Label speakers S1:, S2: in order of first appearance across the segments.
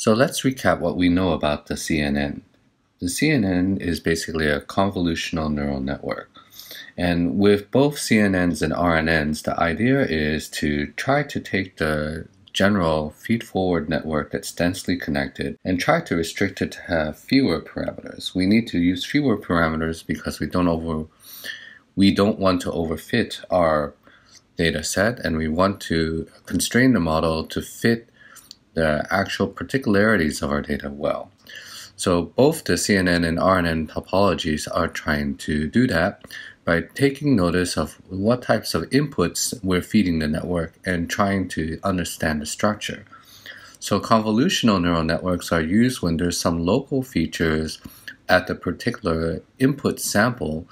S1: So let's recap what we know about the CNN. The CNN is basically a convolutional neural network. And with both CNNs and RNNs, the idea is to try to take the general feed-forward network that's densely connected and try to restrict it to have fewer parameters. We need to use fewer parameters because we don't want to overfit our data set, and we want to constrain the model to fit the actual particularities of our data well. So both the CNN and RNN topologies are trying to do that by taking notice of what types of inputs we're feeding the network and trying to understand the structure. So convolutional neural networks are used when there's some local features at the particular input sample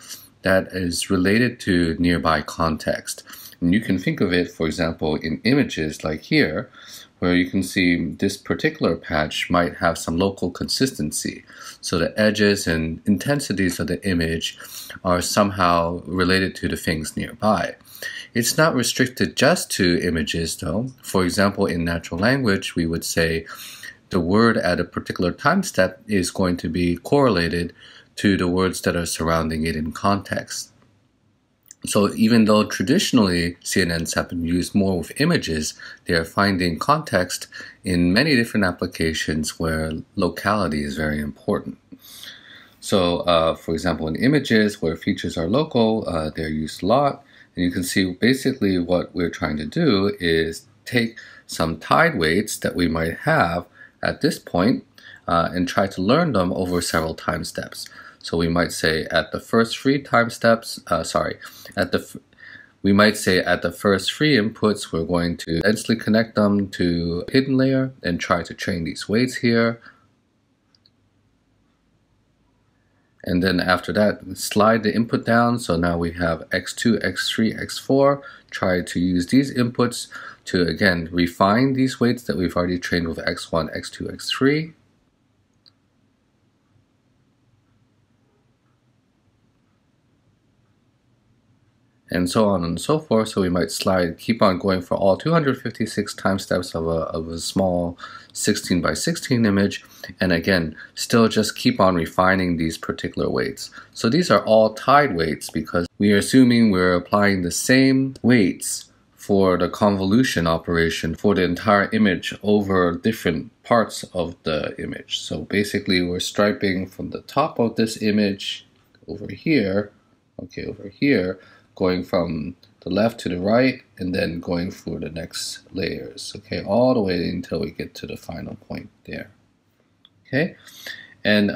S1: that is related to nearby context. And you can think of it, for example, in images like here, where you can see this particular patch might have some local consistency. So the edges and intensities of the image are somehow related to the things nearby. It's not restricted just to images though. For example, in natural language, we would say the word at a particular time step is going to be correlated to the words that are surrounding it in context. So even though traditionally CNNs have been used more with images, they are finding context in many different applications where locality is very important. So for example, in images where features are local, they're used a lot. And you can see basically what we're trying to do is take some tide weights that we might have at this point and try to learn them over several time steps. So we might say at the first three time steps, we might say at the first three inputs, we're going to densely connect them to a hidden layer and try to train these weights here. And then after that, slide the input down. So now we have x2, x3, x4. Try to use these inputs to, again, refine these weights that we've already trained with x1, x2, x3. And so on and so forth. So we might keep on going for all 256 time steps of a small 16 by 16 image, and again, still just keep on refining these particular weights. So these are all tide weights because we are assuming we're applying the same weights for the convolution operation for the entire image over different parts of the image. So basically we're striping from the top of this image over here, going from the left to the right, and then going through the next layers, okay, all the way until we get to the final point there, okay? And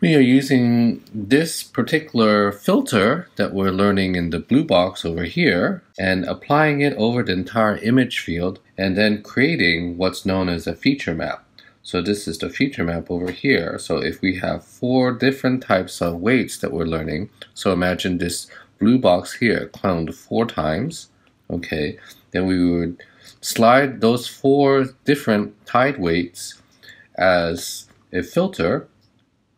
S1: we are using this particular filter that we're learning in the blue box over here and applying it over the entire image field and then creating what's known as a feature map. So this is the feature map over here. So if we have 4 different types of weights that we're learning, so imagine this blue box here cloned 4 times, okay, then we would slide those 4 different tide weights as a filter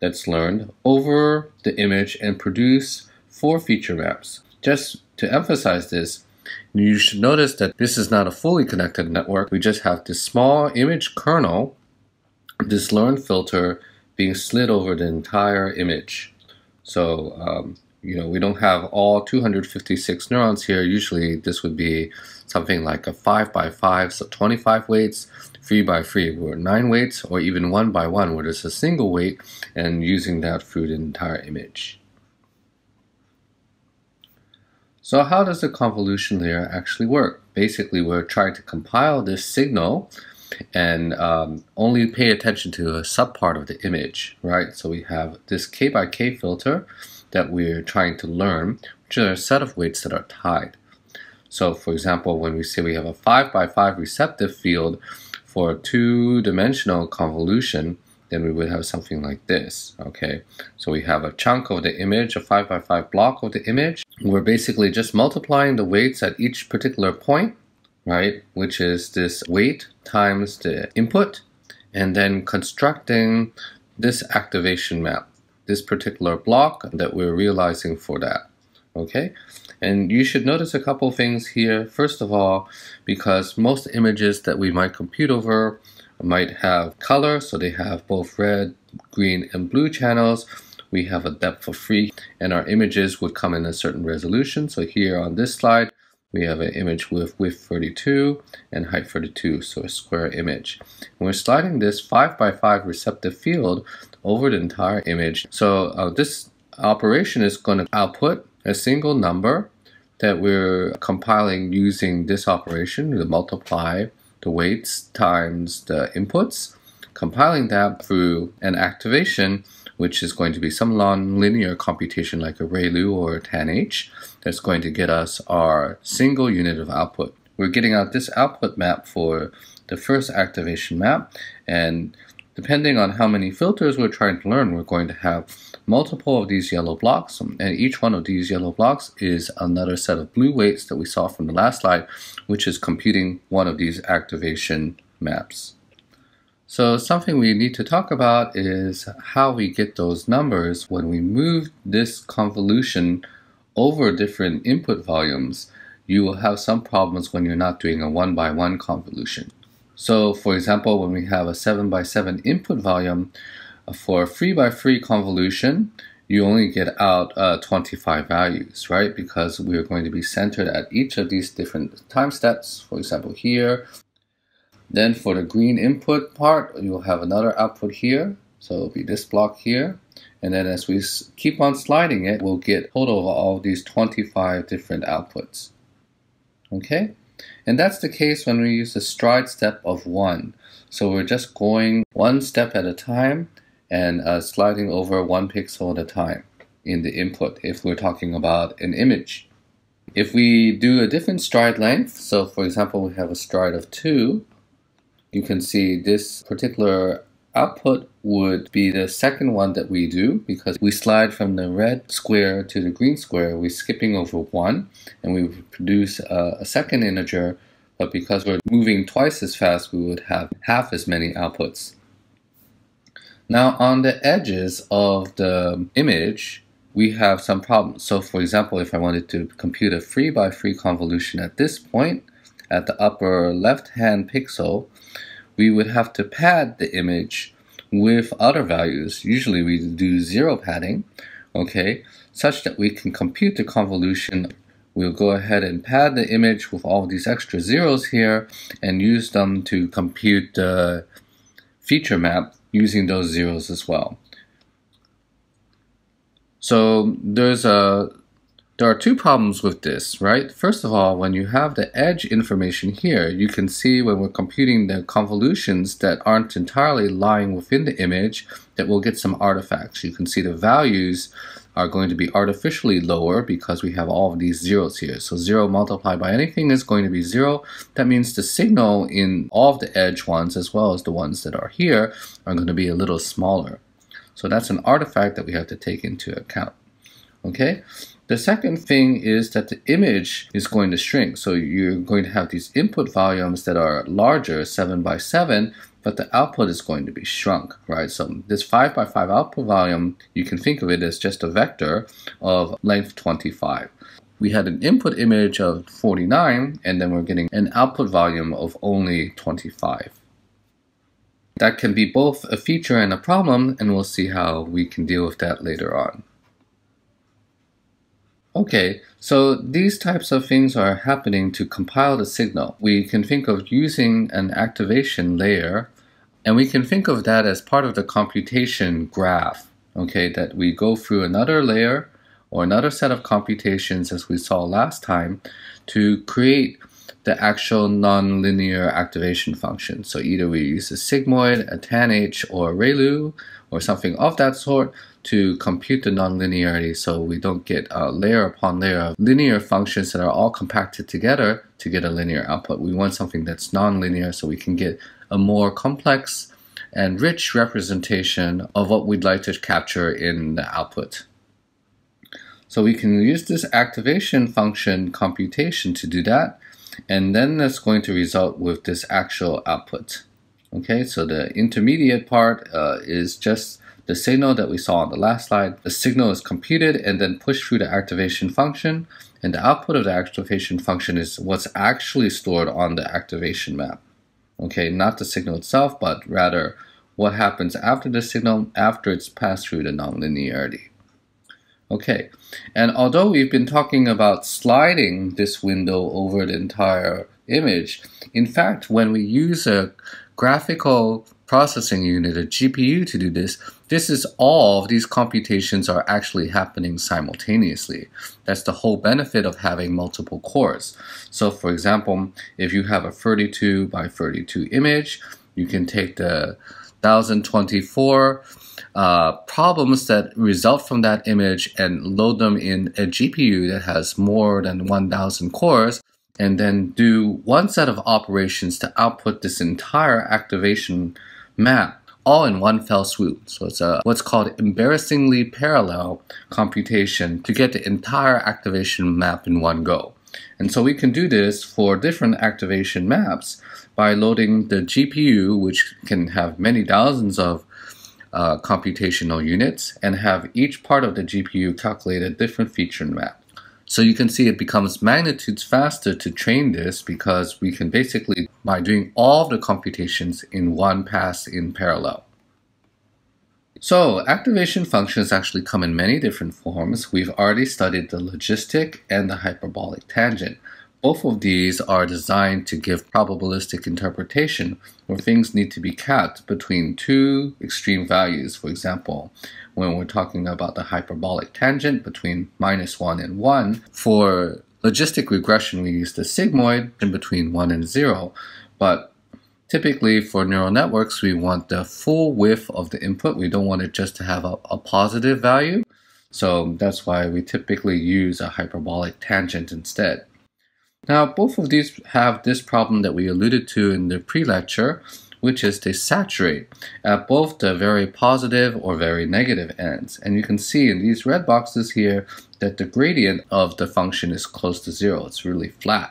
S1: that's learned over the image and produce 4 feature maps. Just to emphasize this, you should notice that this is not a fully connected network. We just have this small image kernel, this learned filter being slid over the entire image. So, we don't have all 256 neurons here. Usually this would be something like a 5 by 5, so 25 weights, 3 by 3 were 9 weights, or even 1 by 1 where there's a single weight, and using that through the entire image. So how does the convolution layer actually work? Basically, we're trying to compile this signal and only pay attention to a subpart of the image, right? So we have this k by k filter that we're trying to learn, which are a set of weights that are tied. So for example, when we say we have a 5 by 5 receptive field for a 2-dimensional convolution, then we would have something like this, okay? So we have a chunk of the image, a 5 by 5 block of the image. We're basically just multiplying the weights at each particular point, right, which is this weight times the input, and then constructing this activation map, this particular block that we're realizing for that, okay? And you should notice a couple things here. First of all, because most images that we might compute over might have color, so they have both red, green, and blue channels. We have a depth of 3, and our images would come in a certain resolution. So here on this slide, we have an image with width 32 and height 32, so a square image. And we're sliding this 5 by 5 receptive field over the entire image. So this operation is going to output a single number that we're compiling using this operation to multiply the weights times the inputs, compiling that through an activation, which is going to be some non-linear computation like a ReLU or a tanh, that's going to get us our single unit of output. We're getting out this output map for the first activation map, and depending on how many filters we're trying to learn, we're going to have multiple of these yellow blocks, and each one of these yellow blocks is another set of blue weights that we saw from the last slide, which is computing one of these activation maps. So something we need to talk about is how we get those numbers when we move this convolution over different input volumes. You will have some problems when you're not doing a 1-by-1 convolution. So for example, when we have a 7-by-7 input volume, for a 3-by-3 convolution, you only get out 25 values, right? Because we're going to be centered at each of these different time steps. For example, here. Then for the green input part, you'll have another output here. So it'll be this block here. And then as we keep on sliding it, we'll get total of all of these 25 different outputs. Okay? And that's the case when we use the stride step of 1. So we're just going one step at a time and sliding over 1 pixel at a time in the input if we're talking about an image. If we do a different stride length, so for example we have a stride of 2, you can see this particular output would be the second one that we do, because we slide from the red square to the green square. We're skipping over 1 and we produce a second integer, but because we're moving twice as fast, we would have half as many outputs. Now on the edges of the image, we have some problems. So for example, if I wanted to compute a 3-by-3 convolution at this point, at the upper left-hand pixel, we would have to pad the image with other values. Usually we do 0 padding, okay, such that we can compute the convolution. We'll go ahead and pad the image with all these extra zeros here and use them to compute the feature map using those zeros as well. So there are two problems with this, right? First of all, when you have the edge information here, you can see when we're computing the convolutions that aren't entirely lying within the image, that we'll get some artifacts. You can see the values are going to be artificially lower because we have all of these zeros here. So 0 multiplied by anything is going to be 0. That means the signal in all of the edge ones, as well as the ones that are here, are going to be a little smaller. So that's an artifact that we have to take into account. Okay? The second thing is that the image is going to shrink. So you're going to have these input volumes that are larger, 7-by-7, but the output is going to be shrunk, right? So this 5-by-5 output volume, you can think of it as just a vector of length 25. We had an input image of 49, and then we're getting an output volume of only 25. That can be both a feature and a problem, and we'll see how we can deal with that later on. Okay, so these types of things are happening to compile the signal. We can think of using an activation layer, and we can think of that as part of the computation graph, okay, that we go through another layer or another set of computations, as we saw last time, to create the actual nonlinear activation function. So either we use a sigmoid, a tanh, or a ReLU, or something of that sort to compute the nonlinearity, so we don't get layer upon layer of linear functions that are all compacted together to get a linear output. We want something that's nonlinear so we can get a more complex and rich representation of what we'd like to capture in the output. So we can use this activation function computation to do that, and then that's going to result with this actual output. Okay, so the intermediate part is just the signal that we saw on the last slide. The signal is computed and then pushed through the activation function, and the output of the activation function is what's actually stored on the activation map. Okay, not the signal itself, but rather what happens after the signal after it's passed through the nonlinearity. Okay, and although we've been talking about sliding this window over the entire image, in fact, when we use a graphical processing unit, a GPU, to do this, all of these computations are actually happening simultaneously. That's the whole benefit of having multiple cores. So for example, if you have a 32 by 32 image, you can take the 1024 problems that result from that image and load them in a GPU that has more than 1000 cores, and then do one set of operations to output this entire activation map all in one fell swoop. So it's what's called embarrassingly parallel computation to get the entire activation map in one go. And so we can do this for different activation maps by loading the GPU, which can have many thousands of computational units, and have each part of the GPU calculate a different feature map. So you can see it becomes magnitudes faster to train this because we can basically, by doing all of the computations in one pass in parallel. So activation functions actually come in many different forms. We've already studied the logistic and the hyperbolic tangent. Both of these are designed to give probabilistic interpretation where things need to be capped between two extreme values. For example, when we're talking about the hyperbolic tangent between -1 and 1. For logistic regression, we use the sigmoid in between 1 and 0. But typically for neural networks, we want the full width of the input. We don't want it just to have a positive value. So that's why we typically use a hyperbolic tangent instead. Now, both of these have this problem that we alluded to in the pre-lecture, which is they saturate at both the very positive or very negative ends. And you can see in these red boxes here that the gradient of the function is close to 0. It's really flat.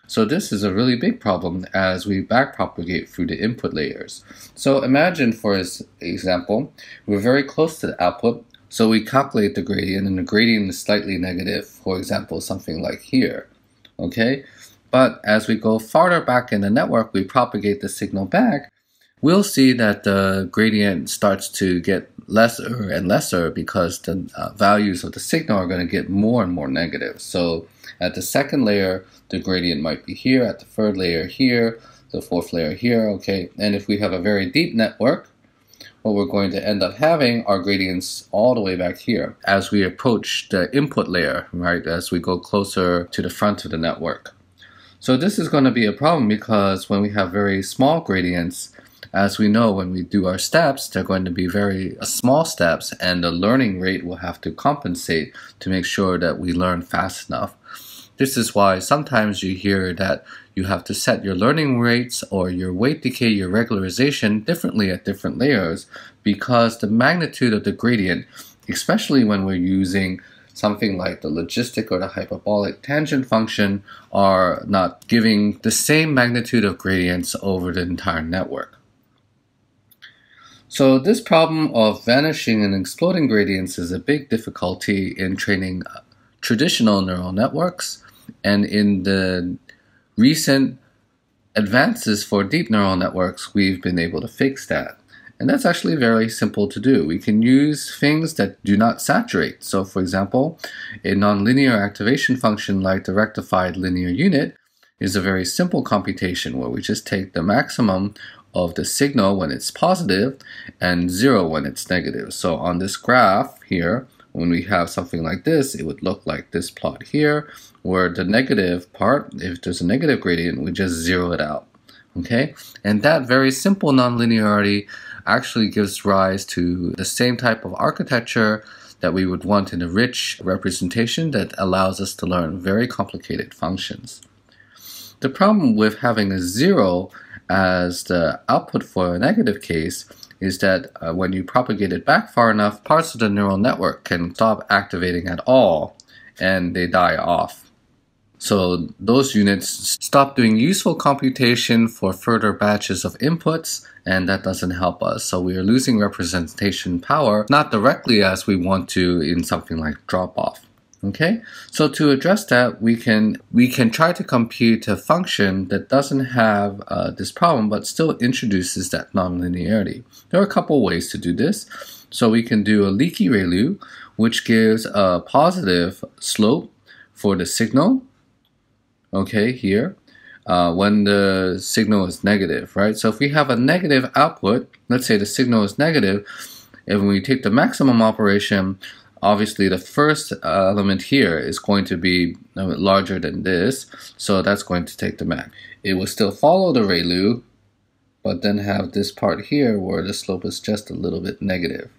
S1: So this is a really big problem as we backpropagate through the input layers. So imagine, for example, we're very close to the output, so we calculate the gradient, and the gradient is slightly negative, for example, something like here. Okay, but as we go farther back in the network, we propagate the signal back, we'll see that the gradient starts to get lesser and lesser because the values of the signal are going to get more and more negative. So at the second layer, the gradient might be here, at the third layer here, the fourth layer here, okay? And if we have a very deep network, what we're going to end up having are gradients all the way back here as we approach the input layer, right, as we go closer to the front of the network. So this is going to be a problem because when we have very small gradients, as we know, when we do our steps, they're going to be very small steps, and the learning rate will have to compensate to make sure that we learn fast enough. This is why sometimes you hear that you have to set your learning rates or your weight decay, your regularization differently at different layers, because the magnitude of the gradient, especially when we're using something like the logistic or the hyperbolic tangent function, are not giving the same magnitude of gradients over the entire network. So this problem of vanishing and exploding gradients is a big difficulty in training traditional neural networks, and in the recent advances for deep neural networks, we've been able to fix that. And that's actually very simple to do. We can use things that do not saturate. So for example, a nonlinear activation function like the rectified linear unit is a very simple computation where we just take the maximum of the signal when it's positive and 0 when it's negative. So on this graph here, when we have something like this, it would look like this plot here, where the negative part, if there's a negative gradient, we just zero it out. Okay? And that very simple nonlinearity actually gives rise to the same type of architecture that we would want in a rich representation that allows us to learn very complicated functions. The problem with having a 0 as the output for a negative case is that when you propagate it back far enough, parts of the neural network can stop activating at all and they die off. So those units stop doing useful computation for further batches of inputs, and that doesn't help us. So we are losing representation power, not directly as we want to in something like drop-off. Okay, so to address that, we can try to compute a function that doesn't have this problem but still introduces that nonlinearity. There are a couple ways to do this. So we can do a leaky ReLU, which gives a positive slope for the signal, okay, here, when the signal is negative, right? So if we have a negative output, let's say the signal is negative, and when we take the maximum operation, obviously the first element here is going to be larger than this, so that's going to take the max. It will still follow the ReLU, but then have this part here where the slope is just a little bit negative.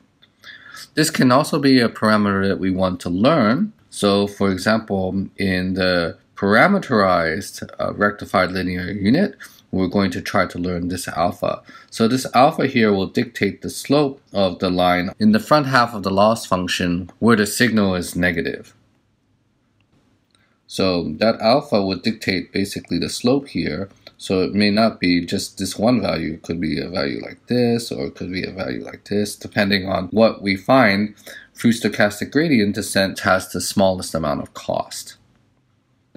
S1: This can also be a parameter that we want to learn. So for example, in the parameterized rectified linear unit, we're going to try to learn this alpha. So this alpha here will dictate the slope of the line in the front half of the loss function where the signal is negative. So that alpha would dictate basically the slope here. So it may not be just this one value. It could be a value like this, or it could be a value like this, depending on what we find through stochastic gradient descent has the smallest amount of cost.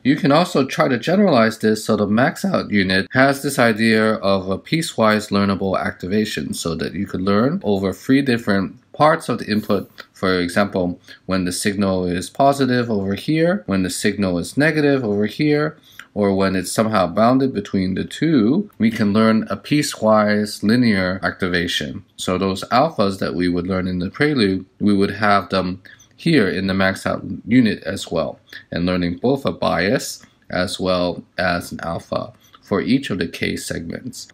S1: You can also try to generalize this so the max out unit has this idea of a piecewise learnable activation, so that you could learn over 3 different parts of the input. For example, when the signal is positive over here, when the signal is negative over here, or when it's somehow bounded between the two, we can learn a piecewise linear activation. So those alphas that we would learn in the prelude, we would have them here in the max out unit as well, and learning both a bias as well as an alpha for each of the K segments.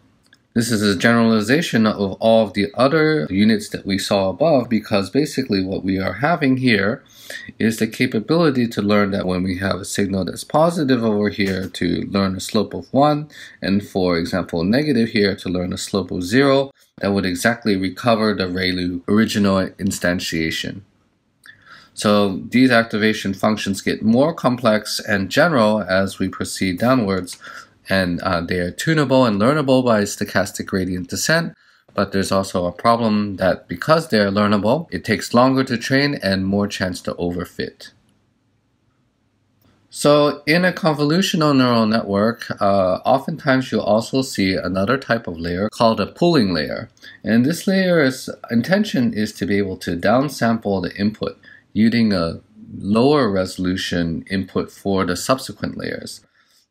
S1: This is a generalization of all of the other units that we saw above, because basically what we are having here is the capability to learn that when we have a signal that's positive over here to learn a slope of 1, and for example negative here to learn a slope of 0, that would exactly recover the ReLU original instantiation. So these activation functions get more complex and general as we proceed downwards, and they are tunable and learnable by stochastic gradient descent, but there's also a problem that because they are learnable, it takes longer to train and more chance to overfit. So in a convolutional neural network, oftentimes you'll also see another type of layer called a pooling layer. And this layer's intention is to be able to downsample the input using a lower resolution input for the subsequent layers.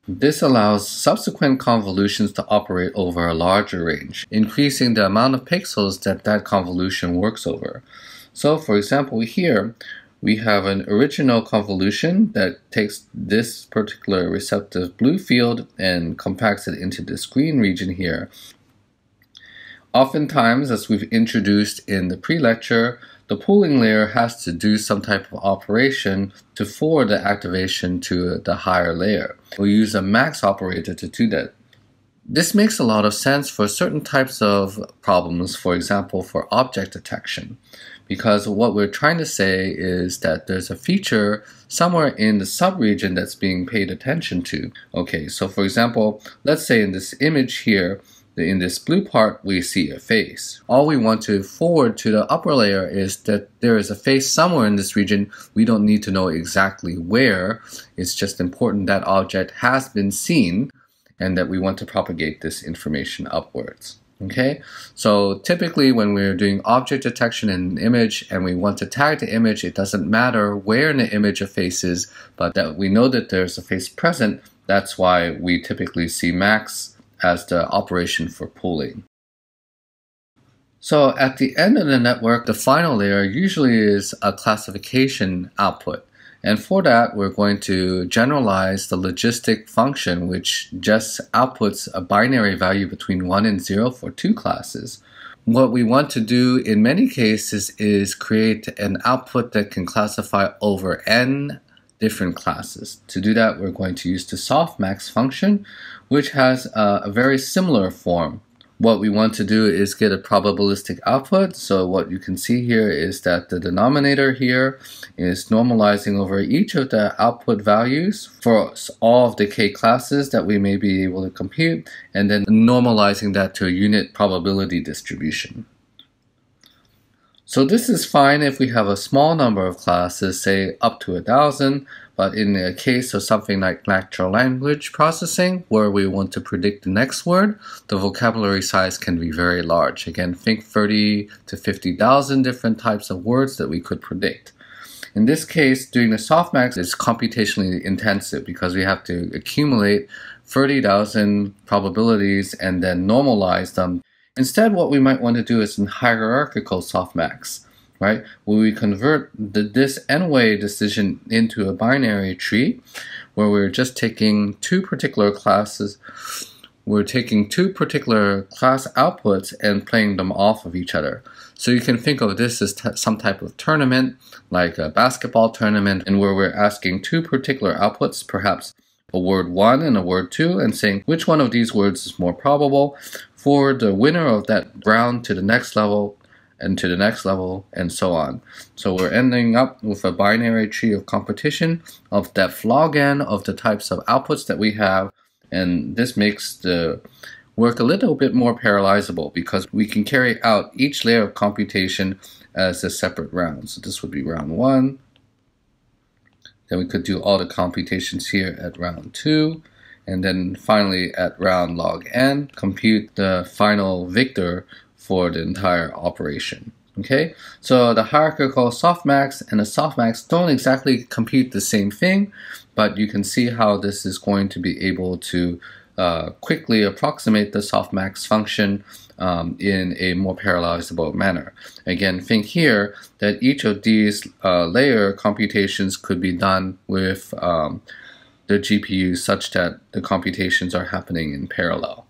S1: This allows subsequent convolutions to operate over a larger range, increasing the amount of pixels that convolution works over. So for example here, we have an original convolution that takes this particular receptive blue field and compacts it into this green region here. Oftentimes, as we've introduced in the pre-lecture, the pooling layer has to do some type of operation to forward the activation to the higher layer. We'll use a max operator to do that. This makes a lot of sense for certain types of problems, for example, for object detection, because what we're trying to say is that there's a feature somewhere in the subregion that's being paid attention to. Okay, so for example, let's say in this image here, in this blue part, we see a face. All we want to forward to the upper layer is that there is a face somewhere in this region. We don't need to know exactly where. It's just important that object has been seen and that we want to propagate this information upwards. Okay, so typically when we're doing object detection in an image and we want to tag the image, it doesn't matter where in the image a face is, but that we know that there's a face present. That's why we typically see max as the operation for pooling. So at the end of the network, the final layer usually is a classification output. And for that, we're going to generalize the logistic function, which just outputs a binary value between 1 and 0 for 2 classes. What we want to do in many cases is create an output that can classify over n different classes. To do that, we're going to use the Softmax function, which has a very similar form. What we want to do is get a probabilistic output. So what you can see here is that the denominator here is normalizing over each of the output values for all of the K classes that we may be able to compute, and then normalizing that to a unit probability distribution. So this is fine if we have a small number of classes, say up to 1,000, but in the case of something like natural language processing, where we want to predict the next word, the vocabulary size can be very large. Again, think 30 to 50,000 different types of words that we could predict. In this case, doing the softmax is computationally intensive because we have to accumulate 30,000 probabilities and then normalize them. Instead, what we might want to do is in hierarchical softmax, right? Where we convert this n-way decision into a binary tree, where we're just taking two particular classes. We're taking two particular class outputs and playing them off of each other. So you can think of this as some type of tournament, like a basketball tournament, and where we're asking two particular outputs, perhaps a word 1 and a word 2, and saying which one of these words is more probable for the winner of that round to the next level and to the next level and so on. So we're ending up with a binary tree of competition of depth log n of the types of outputs that we have, and this makes the work a little bit more parallelizable because we can carry out each layer of computation as a separate round. So this would be round 1. Then we could do all the computations here at round 2. And then finally at round log n, compute the final victor for the entire operation. Okay, so the hierarchical softmax and the softmax don't exactly compute the same thing, but you can see how this is going to be able to quickly approximate the softmax function in a more parallelizable manner. Again, think here that each of these layer computations could be done with the GPU such that the computations are happening in parallel.